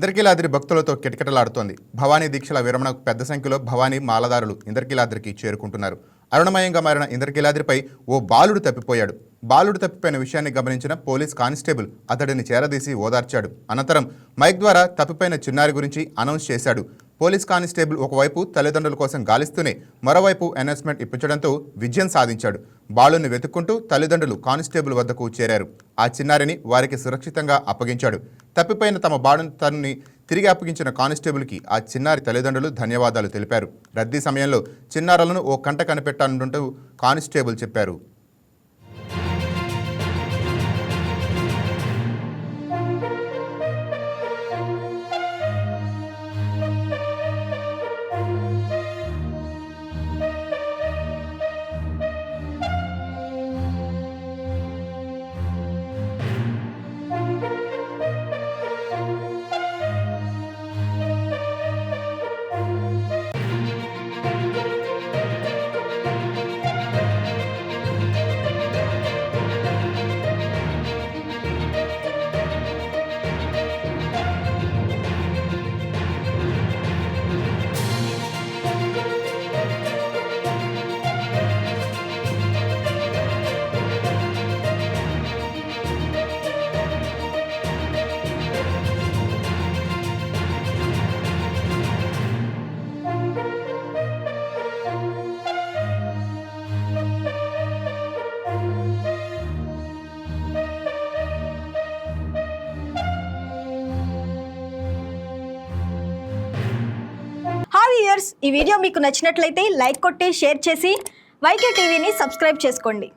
ఇంద్రకీలాద్రి భక్తులతో కిటకిటలాడుతోంది. భవానీ దీక్షల విరమణకు పెద్ద సంఖ్యలో భవానీ మాలదారులు ఇంద్రకీలాద్రికి చేరుకుంటున్నారు. అరుణమయంగా మారిన ఇంద్రకీలాద్రిపై ఓ బాలుడు తప్పిపోయాడు. బాలుడు తప్పిపోయిన విషయాన్ని గమనించిన పోలీస్ కానిస్టేబుల్ అతడిని చేరదీసి ఓదార్చాడు. అనంతరం మైక్ ద్వారా తప్పిపోయిన చిన్నారి గురించి అనౌన్స్ చేశాడు. పోలీస్ కానిస్టేబుల్ ఒకవైపు తల్లిదండ్రుల కోసం గాలిస్తూనే మరోవైపు అనౌన్స్మెంట్ ఇప్పించడంతో విజయం సాధించాడు. బాలుని వెతుక్కుంటూ తల్లిదండ్రులు కానిస్టేబుల్ వద్దకు చేరారు. ఆ చిన్నారిని వారికి సురక్షితంగా అప్పగించాడు. తప్పిపోయిన తమ బాలుని తిరిగి అప్పగించిన కానిస్టేబుల్కి ఆ చిన్నారి తల్లిదండ్రులు ధన్యవాదాలు తెలిపారు. రద్దీ సమయంలో చిన్నారులను ఓ కంట కనిపెట్టాలంటూ కానిస్టేబుల్ చెప్పారు. ఈ వీడియో మీకు నచ్చినట్లయితే లైక్ కొట్టి షేర్ చేసి వైకే టీవీని సబ్స్క్రైబ్ చేసుకోండి.